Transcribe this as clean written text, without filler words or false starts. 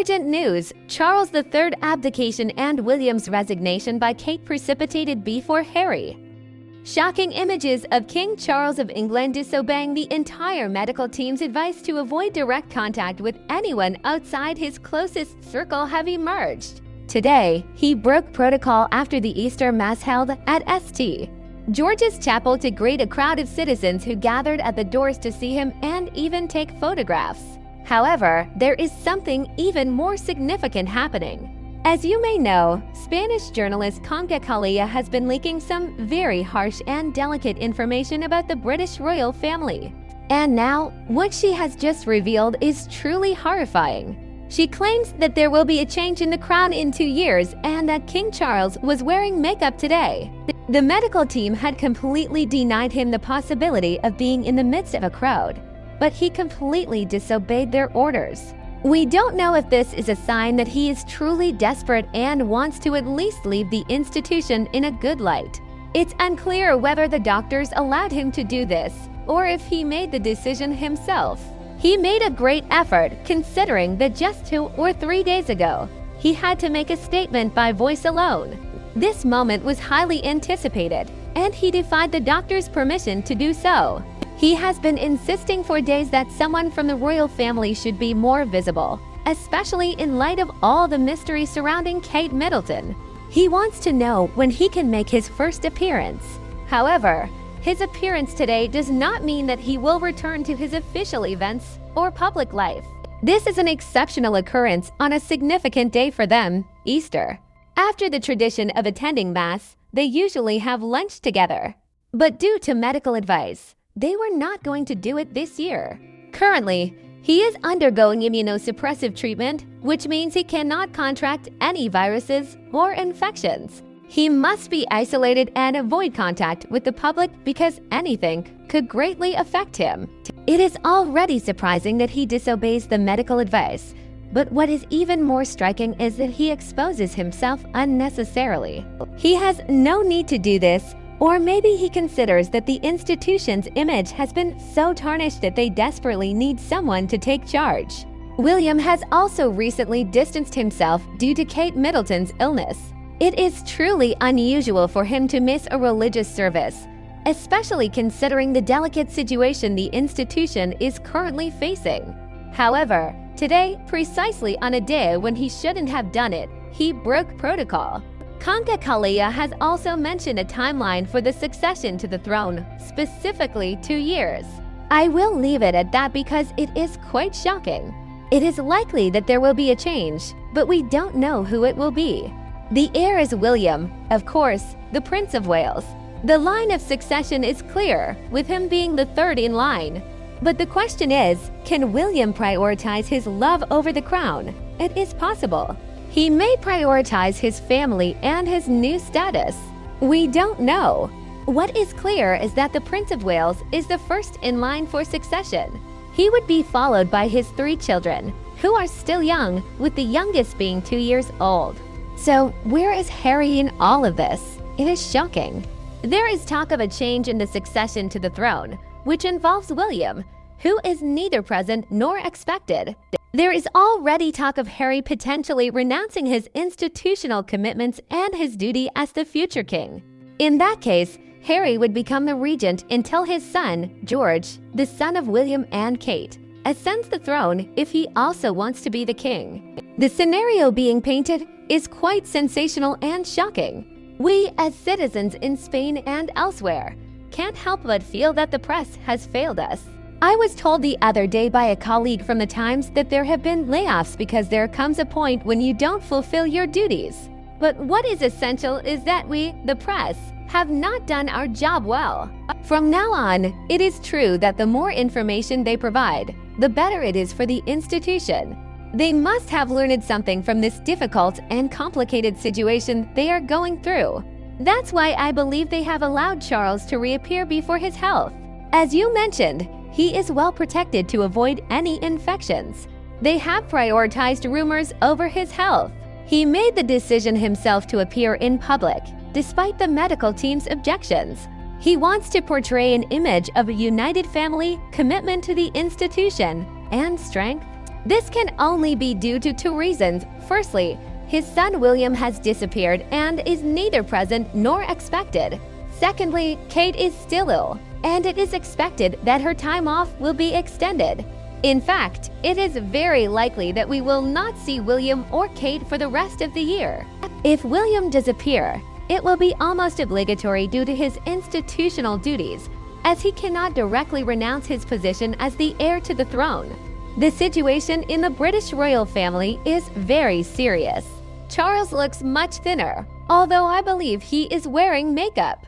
Urgent news: Charles III abdication and William's resignation by Kate precipitated before Harry. Shocking images of King Charles of England disobeying the entire medical team's advice to avoid direct contact with anyone outside his closest circle have emerged. Today, he broke protocol after the Easter Mass held at St. George's Chapel to greet a crowd of citizens who gathered at the doors to see him and even take photographs. However, there is something even more significant happening. As you may know, Spanish journalist Concha Calilla has been leaking some very harsh and delicate information about the British royal family. And now, what she has just revealed is truly horrifying. She claims that there will be a change in the crown in 2 years and that King Charles was wearing makeup today. The medical team had completely denied him the possibility of being in the midst of a crowd, but he completely disobeyed their orders. We don't know if this is a sign that he is truly desperate and wants to at least leave the institution in a good light. It's unclear whether the doctors allowed him to do this, or if he made the decision himself. He made a great effort, considering that just 2 or 3 days ago, he had to make a statement by voice alone. This moment was highly anticipated, and he defied the doctor's permission to do so. He has been insisting for days that someone from the royal family should be more visible, especially in light of all the mystery surrounding Kate Middleton. He wants to know when he can make his first appearance. However, his appearance today does not mean that he will return to his official events or public life. This is an exceptional occurrence on a significant day for them, Easter. After the tradition of attending Mass, they usually have lunch together. But due to medical advice, they were not going to do it this year. Currently, he is undergoing immunosuppressive treatment, which means he cannot contract any viruses or infections. He must be isolated and avoid contact with the public because anything could greatly affect him. It is already surprising that he disobeys the medical advice, but what is even more striking is that he exposes himself unnecessarily. He has no need to do this. Or maybe he considers that the institution's image has been so tarnished that they desperately need someone to take charge. William has also recently distanced himself due to Kate Middleton's illness. It is truly unusual for him to miss a religious service, especially considering the delicate situation the institution is currently facing. However, today, precisely on a day when he shouldn't have done it, he broke protocol. Concha Calilla has also mentioned a timeline for the succession to the throne, specifically 2 years. I will leave it at that because it is quite shocking. It is likely that there will be a change, but we don't know who it will be. The heir is William, of course, the Prince of Wales. The line of succession is clear, with him being the third in line. But the question is, can William prioritize his love over the crown? It is possible. He may prioritize his family and his new status. We don't know. What is clear is that the Prince of Wales is the first in line for succession. He would be followed by his 3 children, who are still young, with the youngest being 2 years old. So, where is Harry in all of this? It is shocking. There is talk of a change in the succession to the throne, which involves William, who is neither present nor expected. There is already talk of Harry potentially renouncing his institutional commitments and his duty as the future king. In that case, Harry would become the regent until his son, George, the son of William and Kate, ascends the throne if he also wants to be the king. The scenario being painted is quite sensational and shocking. We, as citizens in Spain and elsewhere, can't help but feel that the press has failed us. I was told the other day by a colleague from the Times that there have been layoffs because there comes a point when you don't fulfill your duties. But what is essential is that we, the press, have not done our job well. From now on, it is true that the more information they provide, the better it is for the institution. They must have learned something from this difficult and complicated situation they are going through. That's why I believe they have allowed Charles to reappear before his health. As you mentioned, he is well protected to avoid any infections. They have prioritized rumors over his health. He made the decision himself to appear in public, despite the medical team's objections. He wants to portray an image of a united family, commitment to the institution, and strength. This can only be due to two reasons. Firstly, his son William has disappeared and is neither present nor expected. Secondly, Kate is still ill, and it is expected that her time off will be extended. In fact, it is very likely that we will not see William or Kate for the rest of the year. If William does appear, it will be almost obligatory due to his institutional duties, as he cannot directly renounce his position as the heir to the throne. The situation in the British royal family is very serious. Charles looks much thinner, although I believe he is wearing makeup.